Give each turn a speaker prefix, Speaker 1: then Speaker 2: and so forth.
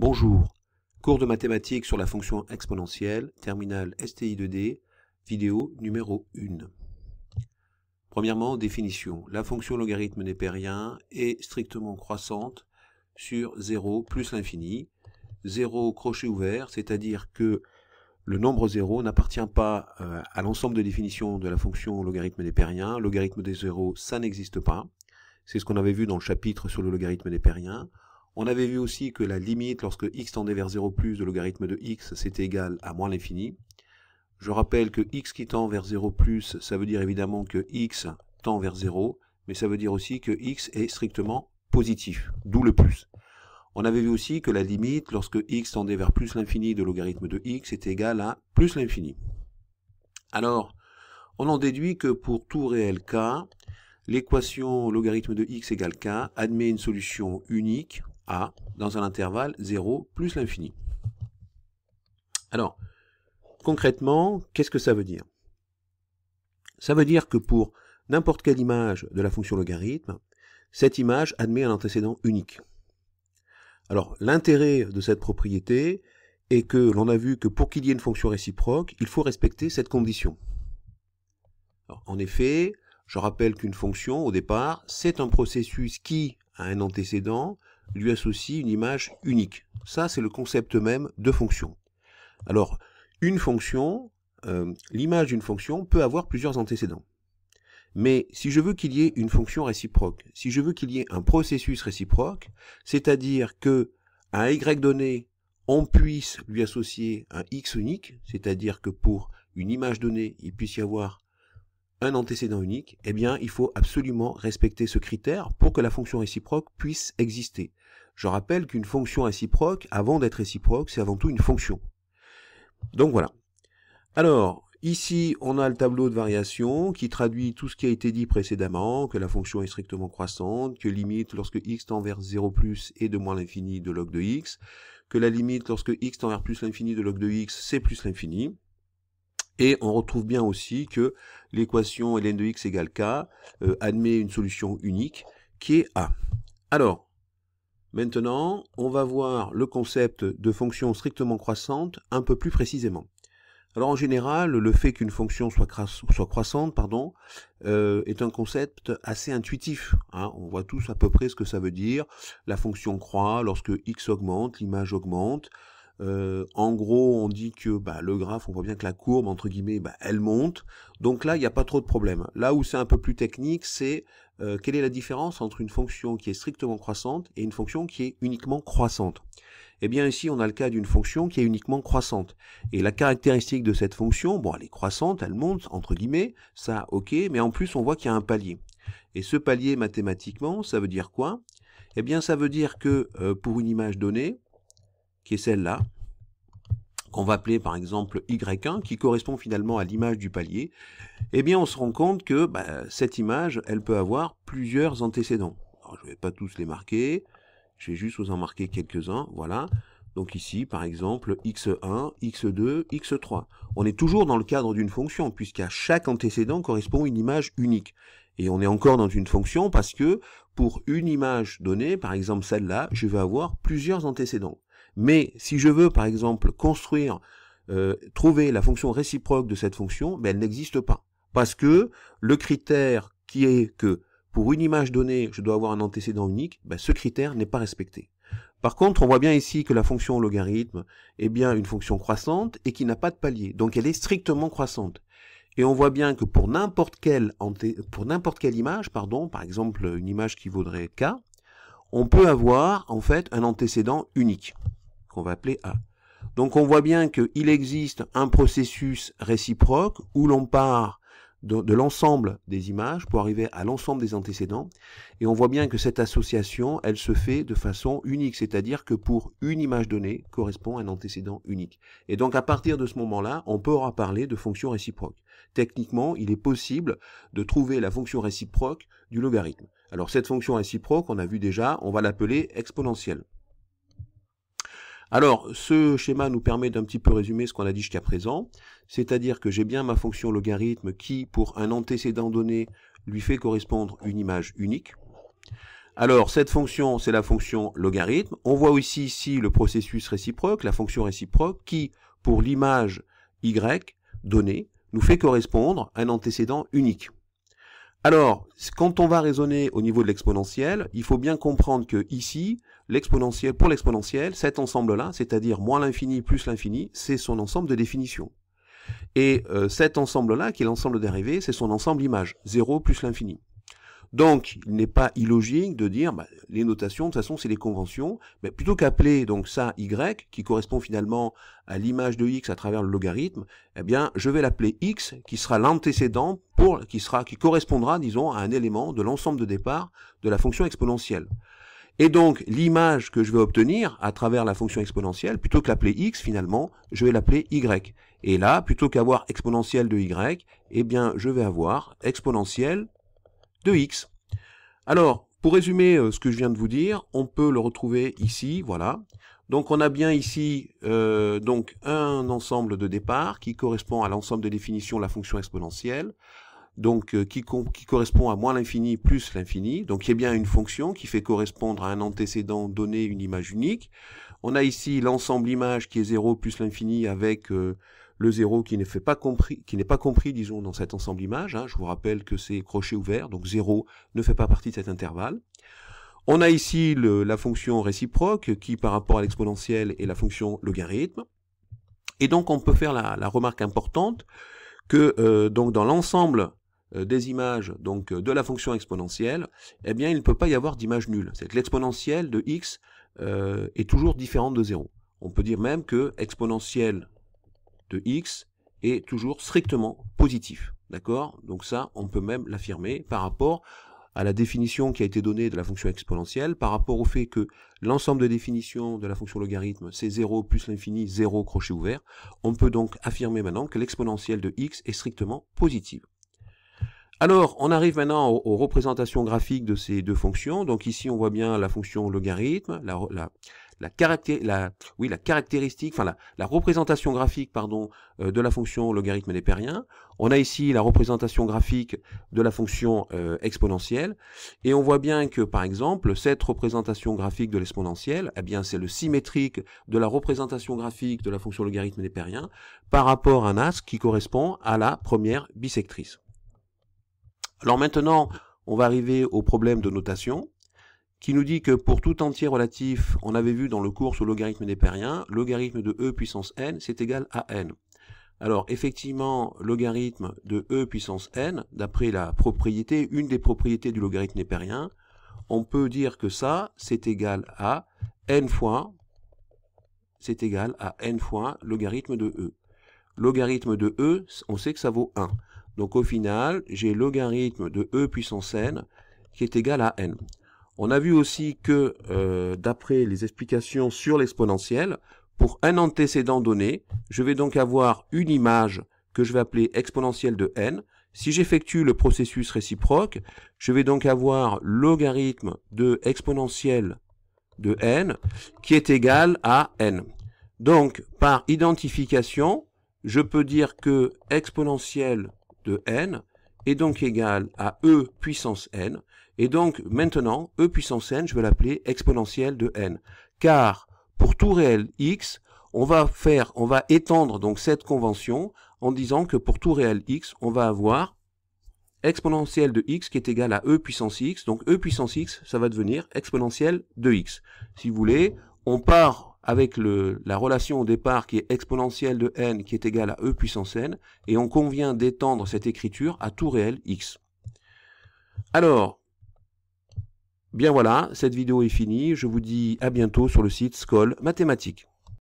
Speaker 1: Bonjour, cours de mathématiques sur la fonction exponentielle, terminale STI2D, vidéo numéro 1. Premièrement, définition. La fonction logarithme népérien est strictement croissante sur 0 plus l'infini. 0 crochet ouvert, c'est-à-dire que le nombre 0 n'appartient pas à l'ensemble de définitions de la fonction logarithme népérien. Logarithme des 0, ça n'existe pas. C'est ce qu'on avait vu dans le chapitre sur le logarithme népérien. On avait vu aussi que la limite lorsque x tendait vers 0 plus de logarithme de x, c'était égal à moins l'infini. Je rappelle que x qui tend vers 0 plus, ça veut dire évidemment que x tend vers 0, mais ça veut dire aussi que x est strictement positif, d'où le plus. On avait vu aussi que la limite lorsque x tendait vers plus l'infini de logarithme de x était égal à plus l'infini. Alors, on en déduit que pour tout réel k, l'équation logarithme de x égale k admet une solution unique a dans un intervalle 0 plus l'infini. Alors, concrètement, qu'est-ce que ça veut dire? Ça veut dire que pour n'importe quelle image de la fonction logarithme, cette image admet un antécédent unique. Alors, l'intérêt de cette propriété est que l'on a vu que pour qu'il y ait une fonction réciproque, il faut respecter cette condition. Alors, en effet, je rappelle qu'une fonction, au départ, c'est un processus qui, à un antécédent, lui associe une image unique. Ça, c'est le concept même de fonction. Alors, une fonction, l'image d'une fonction peut avoir plusieurs antécédents. Mais si je veux qu'il y ait une fonction réciproque, si je veux qu'il y ait un processus réciproque, c'est-à-dire que à un y donné, on puisse lui associer un x unique, c'est-à-dire que pour une image donnée, il puisse y avoir un antécédent unique, eh bien, il faut absolument respecter ce critère pour que la fonction réciproque puisse exister. Je rappelle qu'une fonction réciproque, avant d'être réciproque, c'est avant tout une fonction. Donc voilà. Alors, ici, on a le tableau de variation qui traduit tout ce qui a été dit précédemment, que la fonction est strictement croissante, que limite lorsque x tend vers 0 plus est de moins l'infini de log de x, que la limite lorsque x tend vers plus l'infini de log de x, c'est plus l'infini. Et on retrouve bien aussi que l'équation ln de x égale k admet une solution unique qui est a. Alors, maintenant, on va voir le concept de fonction strictement croissante un peu plus précisément. Alors en général, le fait qu'une fonction soit croissante est un concept assez intuitif. On voit tous à peu près ce que ça veut dire. La fonction croît, lorsque x augmente, l'image augmente. En gros, on dit que le graphe, on voit bien que la courbe, entre guillemets, elle monte. Donc là, il n'y a pas trop de problème. Là où c'est un peu plus technique, c'est quelle est la différence entre une fonction qui est strictement croissante et une fonction qui est uniquement croissante. Eh bien ici, on a le cas d'une fonction qui est uniquement croissante. Et la caractéristique de cette fonction, bon, elle est croissante, elle monte, entre guillemets, ça, ok, mais en plus, on voit qu'il y a un palier. Et ce palier, mathématiquement, ça veut dire quoi? Eh bien, ça veut dire que pour une image donnée, qui est celle-là, qu'on va appeler par exemple y1, qui correspond finalement à l'image du palier, eh bien on se rend compte que cette image, elle peut avoir plusieurs antécédents. Alors, je ne vais pas tous les marquer, je vais juste vous en marquer quelques-uns, voilà. Donc ici, par exemple, x1, x2, x3. On est toujours dans le cadre d'une fonction, puisqu'à chaque antécédent correspond une image unique. Et on est encore dans une fonction parce que pour une image donnée, par exemple celle-là, je vais avoir plusieurs antécédents. Mais si je veux, par exemple, construire, trouver la fonction réciproque de cette fonction, elle n'existe pas. Parce que le critère qui est que pour une image donnée, je dois avoir un antécédent unique, ce critère n'est pas respecté. Par contre, on voit bien ici que la fonction logarithme est bien une fonction croissante et qui n'a pas de palier. Donc elle est strictement croissante. Et on voit bien que pour n'importe quelle image, par exemple une image qui vaudrait k, on peut avoir en fait un antécédent unique, qu'on va appeler A. Donc on voit bien qu'il existe un processus réciproque où l'on part de l'ensemble des images pour arriver à l'ensemble des antécédents, et on voit bien que cette association, elle se fait de façon unique, c'est-à-dire que pour une image donnée correspond un antécédent unique. Et donc à partir de ce moment-là, on pourra parler de fonction réciproque. Techniquement, il est possible de trouver la fonction réciproque du logarithme. Alors cette fonction réciproque, on a vu déjà, on va l'appeler exponentielle. Alors, ce schéma nous permet d'un petit peu résumer ce qu'on a dit jusqu'à présent, c'est-à-dire que j'ai bien ma fonction logarithme qui, pour un antécédent donné, lui fait correspondre une image unique. Alors, cette fonction, c'est la fonction logarithme. On voit aussi ici le processus réciproque, la fonction réciproque, qui, pour l'image y donnée, nous fait correspondre à un antécédent unique. Alors, quand on va raisonner au niveau de l'exponentielle, il faut bien comprendre que ici, pour l'exponentielle, cet ensemble-là, c'est-à-dire moins l'infini plus l'infini, c'est son ensemble de définitions. Et cet ensemble-là, qui est l'ensemble de dérivés, c'est son ensemble image, 0 plus l'infini. Donc, il n'est pas illogique de dire, les notations, de toute façon, c'est des conventions, mais plutôt qu'appeler donc ça y, qui correspond finalement à l'image de x à travers le logarithme, eh bien, je vais l'appeler x, qui sera l'antécédent qui correspondra, disons, à un élément de l'ensemble de départ de la fonction exponentielle. Et donc, l'image que je vais obtenir à travers la fonction exponentielle, plutôt que l'appeler x, finalement, je vais l'appeler y. Et là, plutôt qu'avoir exponentielle de y, eh bien, je vais avoir exponentielle de x. Alors, pour résumer ce que je viens de vous dire, on peut le retrouver ici, voilà. Donc on a bien ici donc un ensemble de départ qui correspond à l'ensemble de définitions de la fonction exponentielle, donc qui correspond à moins l'infini plus l'infini, donc il y a bien une fonction qui fait correspondre à un antécédent donné une image unique. On a ici l'ensemble image qui est 0 plus l'infini avec le 0 qui n'est pas compris, disons, dans cet ensemble image. Je vous rappelle que c'est crochet ouvert, donc 0 ne fait pas partie de cet intervalle. On a ici la fonction réciproque qui, par rapport à l'exponentielle, est la fonction logarithme. Et donc, on peut faire la remarque importante que donc dans l'ensemble des images donc de la fonction exponentielle, eh bien, il ne peut pas y avoir d'image nulle. C'est que l'exponentielle de x est toujours différente de 0. On peut dire même que exponentielle de x est toujours strictement positif. D'accord? Donc ça, on peut même l'affirmer par rapport à la définition qui a été donnée de la fonction exponentielle, par rapport au fait que l'ensemble de définitions de la fonction logarithme, c'est 0 plus l'infini, 0 crochet ouvert. On peut donc affirmer maintenant que l'exponentielle de x est strictement positive. Alors, on arrive maintenant aux représentations graphiques de ces deux fonctions. Donc ici, on voit bien la fonction logarithme, la représentation graphique de la fonction logarithme népérien. On a ici la représentation graphique de la fonction exponentielle. Et on voit bien que, par exemple, cette représentation graphique de l'exponentielle, eh bien, c'est le symétrique de la représentation graphique de la fonction logarithme népérien par rapport à un axe qui correspond à la première bisectrice. Alors maintenant, on va arriver au problème de notation, qui nous dit que pour tout entier relatif, on avait vu dans le cours sur logarithme népérien, logarithme de e puissance n, c'est égal à n. Alors effectivement, logarithme de e puissance n, d'après la propriété, une des propriétés du logarithme népérien, on peut dire que ça, c'est égal à n fois logarithme de e. Logarithme de e, on sait que ça vaut 1. Donc au final, j'ai logarithme de e puissance n qui est égal à n. On a vu aussi que, d'après les explications sur l'exponentielle, pour un antécédent donné, je vais donc avoir une image que je vais appeler exponentielle de n. Si j'effectue le processus réciproque, je vais donc avoir logarithme de exponentielle de n qui est égal à n. Donc, par identification, je peux dire que exponentielle de n est donc égal à e puissance n, et donc maintenant, e puissance n, je vais l'appeler exponentielle de n, car pour tout réel x, on va étendre donc cette convention en disant que pour tout réel x, on va avoir exponentielle de x qui est égale à e puissance x, donc e puissance x, ça va devenir exponentielle de x. Si vous voulez, on part avec la relation au départ qui est exponentielle de n qui est égale à e puissance n, et on convient d'étendre cette écriture à tout réel x. Alors, bien voilà, cette vidéo est finie, je vous dis à bientôt sur le site Scol Mathématiques.